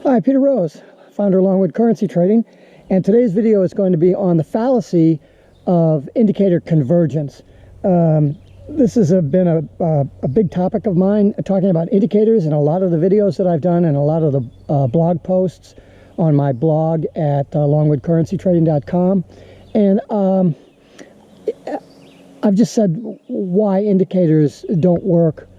Hi, Peter Rose, founder of Longwood Currency Trading, and today's video is going to be on the fallacy of indicator convergence. This has been a big topic of mine, talking about indicators in a lot of the videos that I've done and a lot of the blog posts on my blog at longwoodcurrencytrading.com. And I've just said why indicators don't work,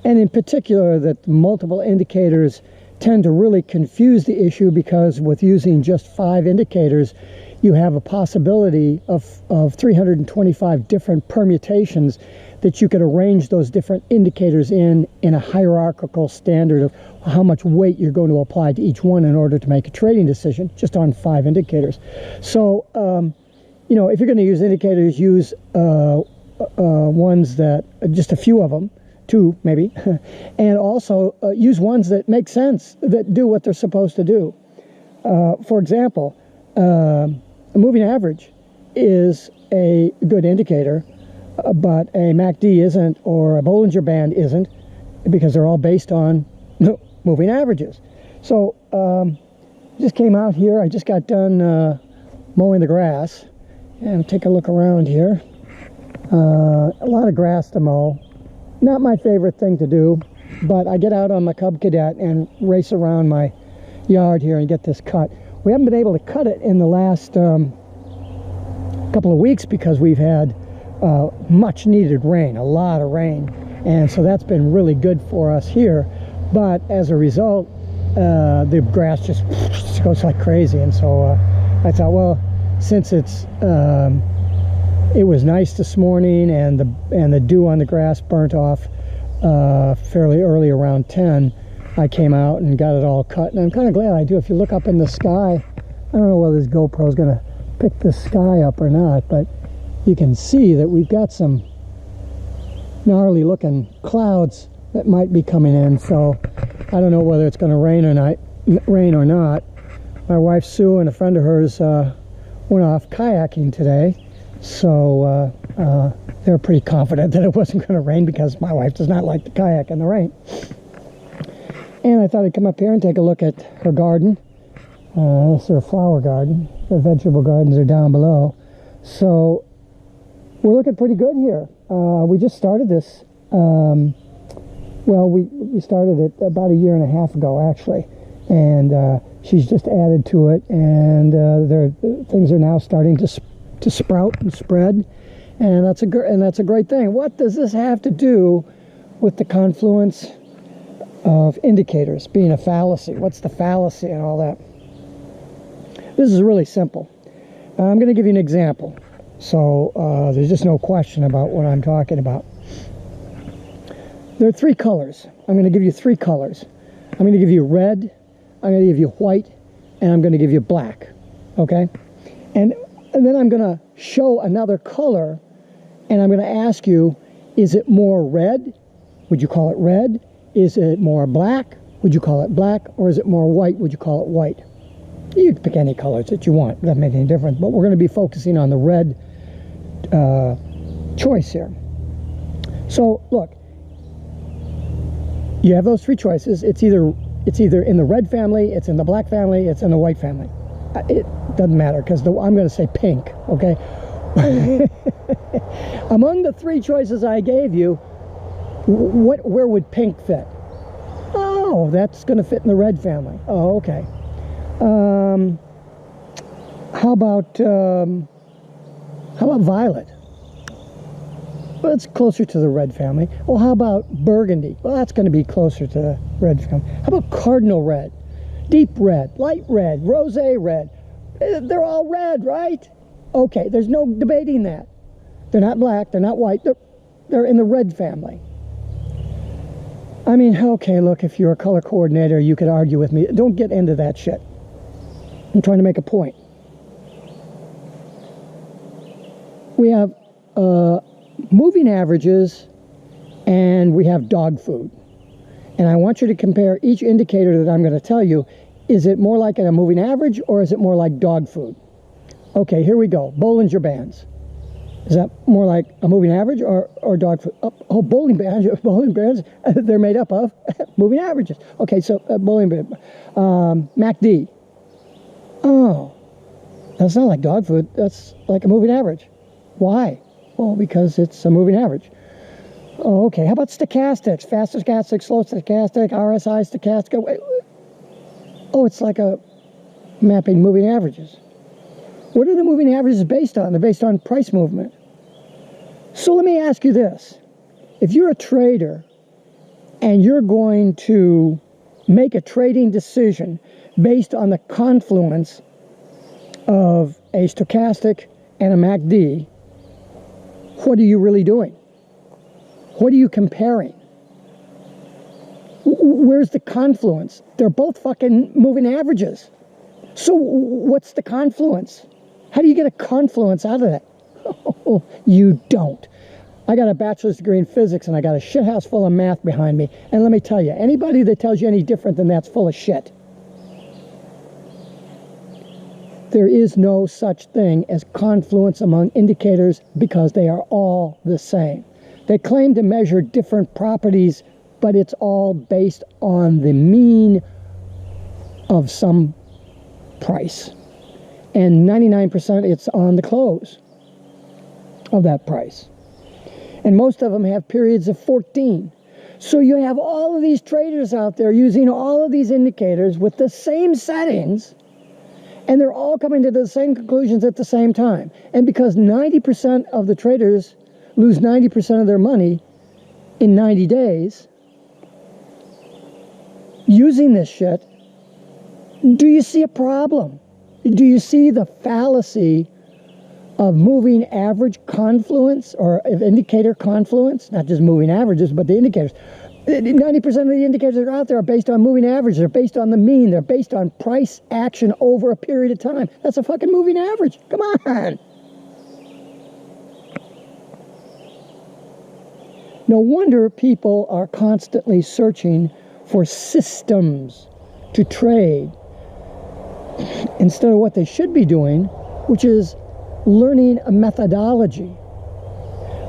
and in particular that multiple indicators tend to really confuse the issue, because with using just 5 indicators, you have a possibility of 325 different permutations that you could arrange those different indicators in a hierarchical standard of how much weight you're going to apply to each one in order to make a trading decision just on 5 indicators. So, you know, if you're going to use indicators, use ones that, just a few of them, 2 maybe, and also use ones that make sense, that do what they're supposed to do. For example, a moving average is a good indicator, but a MACD isn't, or a Bollinger Band isn't, because they're all based on moving averages. So just came out here. I just got done mowing the grass, and take a look around here. A lot of grass to mow. Not my favorite thing to do, but I get out on my Cub Cadet and race around my yard here and get this cut. We haven't been able to cut it in the last couple of weeks because we've had much needed rain, a lot of rain, and so that's been really good for us here. But as a result, the grass just goes like crazy, and so I thought, well, since it was nice this morning, and the dew on the grass burnt off fairly early, around 10. I came out and got it all cut, and I'm kind of glad I do. If you look up in the sky, I don't know whether this GoPro is going to pick the sky up or not, but you can see that we've got some gnarly looking clouds that might be coming in. So I don't know whether it's going to rain or not. My wife Sue and a friend of hers went off kayaking today. So they're pretty confident that it wasn't going to rain, because my wife does not like to kayak in the rain. And I thought I'd come up here and take a look at her garden. This is her flower garden. The vegetable gardens are down below. So we're looking pretty good here. We just started this. Well, we started it about a year and a half ago, actually. And she's just added to it. And things are now starting to sprout and spread, and that's a great thing. What does this have to do with the confluence of indicators being a fallacy? What's the fallacy and all that? This is really simple. I'm going to give you an example, so there's just no question about what I'm talking about. There are 3 colors. I'm going to give you 3 colors. I'm going to give you red, I'm going to give you white, and I'm going to give you black. Okay? And then I'm going to show another color, and I'm going to ask you, is it more red? Would you call it red? Is it more black? Would you call it black? Or is it more white? Would you call it white? You can pick any colors that you want. It doesn't make any difference. But we're going to be focusing on the red choice here. So, look. You have those 3 choices. It's either in the red family, it's in the black family, it's in the white family. It doesn't matter, because I'm going to say pink, okay? Among the 3 choices I gave you, where would pink fit? Oh, that's going to fit in the red family. Oh, okay. How about violet? Well, it's closer to the red family. Well, how about burgundy? Well, that's going to be closer to the red family. How about cardinal red? Deep red, light red, rosé red. They're all red, right? Okay, there's no debating that. They're not black, they're not white, they're in the red family. I mean, okay, look, if you're a color coordinator, you could argue with me. Don't get into that shit. I'm trying to make a point. We have moving averages, and we have dog food. And I want you to compare each indicator that I'm going to tell you. Is it more like a moving average, or is it more like dog food? Okay, here we go. Bollinger Bands. Is that more like a moving average or dog food? Oh, bowling bands. Bowling bands, they're made up of moving averages. Okay, so bowling band. MACD. Oh, that's not like dog food. That's like a moving average. Why? Well, because it's a moving average. Oh, okay. How about stochastics? Fast stochastic, slow stochastic, RSI stochastic. Wait. Oh, it's like a mapping moving averages. What are the moving averages based on? They're based on price movement. So let me ask you this. If you're a trader and you're going to make a trading decision based on the confluence of a stochastic and a MACD, what are you really doing? What are you comparing? Where's the confluence? They're both fucking moving averages. So what's the confluence? How do you get a confluence out of that? Oh, you don't. I got a bachelor's degree in physics and I got a shithouse full of math behind me. And let me tell you, anybody that tells you any different than that's full of shit. There is no such thing as confluence among indicators because they are all the same. They claim to measure different properties, but it's all based on the mean of some price. And 99% it's on the close of that price. And most of them have periods of 14. So you have all of these traders out there using all of these indicators with the same settings, and they're all coming to the same conclusions at the same time. And because 90% of the traders lose 90% of their money in 90 days using this shit, do you see a problem? Do you see the fallacy of moving average confluence or of indicator confluence? Not just moving averages, but the indicators. 90% of the indicators that are out there are based on moving averages. They're based on the mean. They're based on price action over a period of time. That's a fucking moving average. Come on. No wonder people are constantly searching for systems to trade instead of what they should be doing, which is learning a methodology.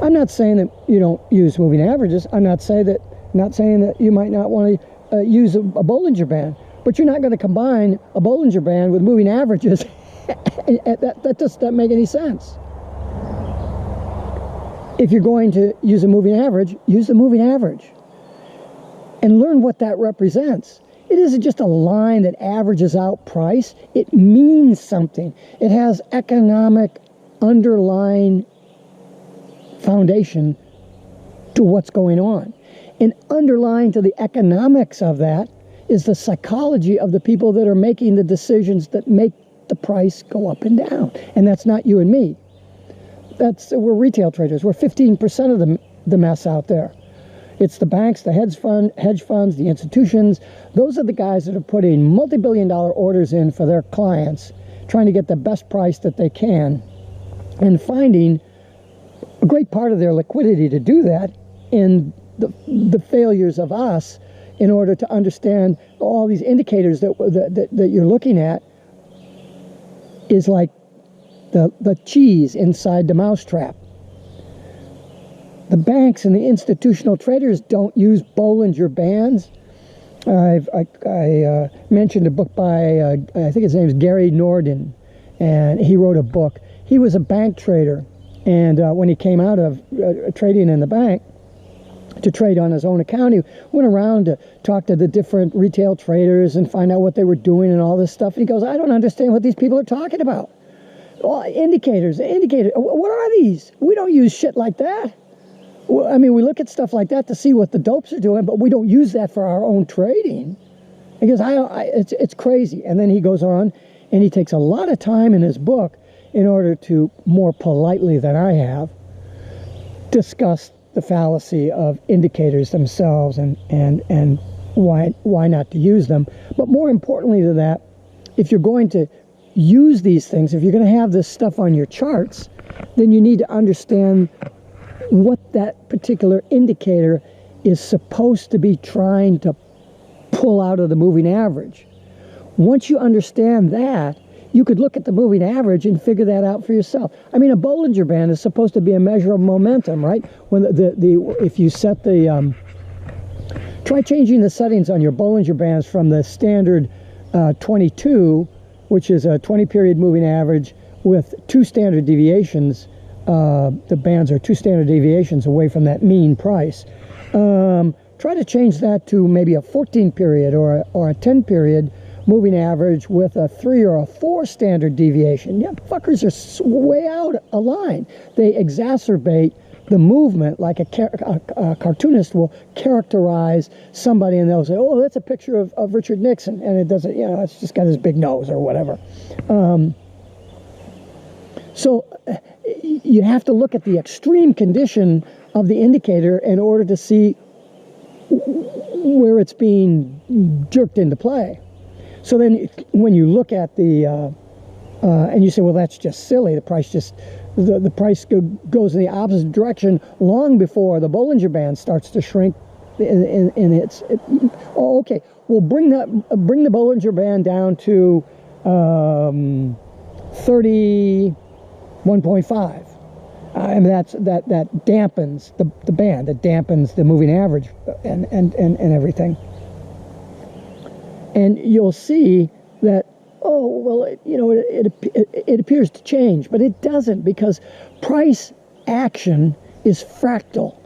I'm not saying that you don't use moving averages. I'm not saying that you might not want to use a Bollinger Band, but you're not going to combine a Bollinger Band with moving averages. That doesn't make any sense. If you're going to use a moving average, use the moving average and learn what that represents. It isn't just a line that averages out price. It means something. It has economic underlying foundation to what's going on. And underlying to the economics of that is the psychology of the people that are making the decisions that make the price go up and down. And that's not you and me. We're retail traders. We're 15% of the mess out there. It's the banks, the hedge funds, the institutions. Those are the guys that are putting multi-billion-dollar orders in for their clients, trying to get the best price that they can, and finding a great part of their liquidity to do that in the failures of us in order to understand all these indicators that you're looking at is like the cheese inside the mousetrap. The banks and the institutional traders don't use Bollinger Bands. I mentioned a book by, I think his name is Gary Norden, and he wrote a book. He was a bank trader, and when he came out of trading in the bank to trade on his own account, he went around to talk to the different retail traders and find out what they were doing and all this stuff. And he goes, I don't understand what these people are talking about. Well, indicators. What are these? We don't use shit like that. I mean, we look at stuff like that to see what the dopes are doing, but we don't use that for our own trading. He goes, it's crazy. And then he goes on, and he takes a lot of time in his book in order to, more politely than I have, discuss the fallacy of indicators themselves and why not to use them. But more importantly to that, if you're going to use these things, if you're going to have this stuff on your charts, then you need to understand what that particular indicator is supposed to be trying to pull out of the moving average. Once you understand that, you could look at the moving average and figure that out for yourself. I mean, a Bollinger Band is supposed to be a measure of momentum, right? When if you set the try changing the settings on your Bollinger Bands from the standard 22, which is a 20-period moving average with 2 standard deviations. The bands are 2 standard deviations away from that mean price. Try to change that to maybe a 14-period or a 10-period moving average with a 3 or a 4 standard deviation. Yeah, fuckers are way out of line. They exacerbate the movement, like a cartoonist will characterize somebody and they'll say, oh, that's a picture of Richard Nixon, and it doesn't, you know, it's just got his big nose or whatever. So you have to look at the extreme condition of the indicator in order to see where it's being jerked into play. So then when you look at the, and you say, well, that's just silly, the price just, the price goes in the opposite direction long before the Bollinger Band starts to shrink in its, oh, okay, well, bring the Bollinger Band down to 31.5. And that dampens the band, that dampens the moving average and everything. And you'll see that, oh, well, it appears to change, but it doesn't, because price action is fractal.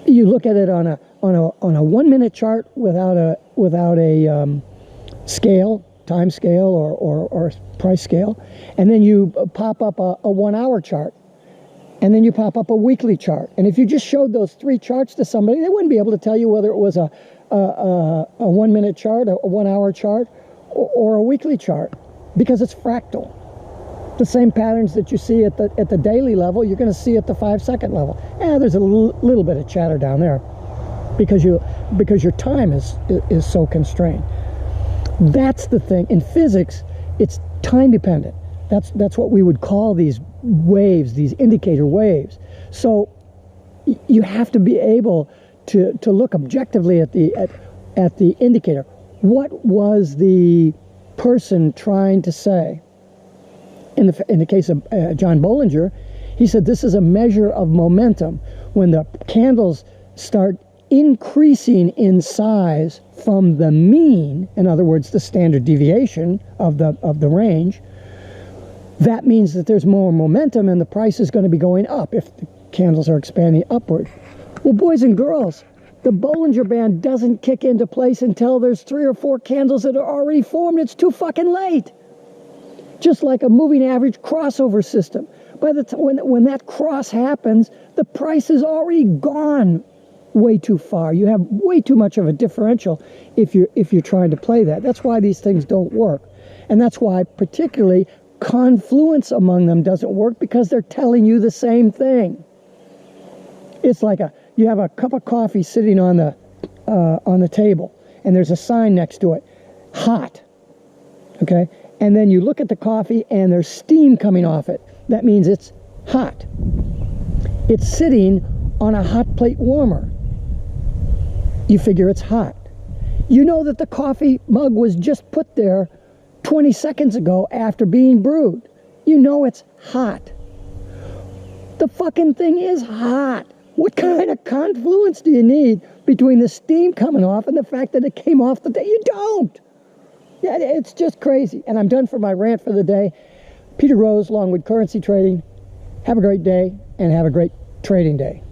You look at it on a 1-minute chart without a scale, time scale or price scale, and then you pop up a 1-hour chart, and then you pop up a weekly chart. And if you just showed those 3 charts to somebody, they wouldn't be able to tell you whether it was a 1-minute chart, a 1-hour chart, or a weekly chart, because it's fractal. The same patterns that you see at the daily level, you're going to see at the 5-second level. There's a little bit of chatter down there because your time is so constrained. That's the thing. In physics, it's time dependent. That's what we would call these waves, these indicator waves. So you have to be able to look objectively at the indicator. What was the person trying to say? In the case of John Bollinger, he said this is a measure of momentum. When the candles start increasing in size from the mean, in other words, the standard deviation of the range, that means that there's more momentum and the price is going to be going up if the candles are expanding upward. Well, boys and girls, the Bollinger Band doesn't kick into place until there's 3 or 4 candles that are already formed. It's too fucking late. Just like a moving average crossover system. By the time when that cross happens, the price is already gone way too far. You have way too much of a differential if you're trying to play that. That's why these things don't work. And that's why particularly confluence among them doesn't work, because they're telling you the same thing. It's like you have a cup of coffee sitting on the table, and there's a sign next to it, hot. Okay, and then you look at the coffee, and there's steam coming off it. That means it's hot. It's sitting on a hot plate warmer. You figure it's hot. You know that the coffee mug was just put there 20 seconds ago after being brewed. You know it's hot. The fucking thing is hot. What kind of confluence do you need between the steam coming off and the fact that it came off the day? You don't. Yeah, it's just crazy. And I'm done for my rant for the day. Peter Rose, Longwood Currency Trading. Have a great day and have a great trading day.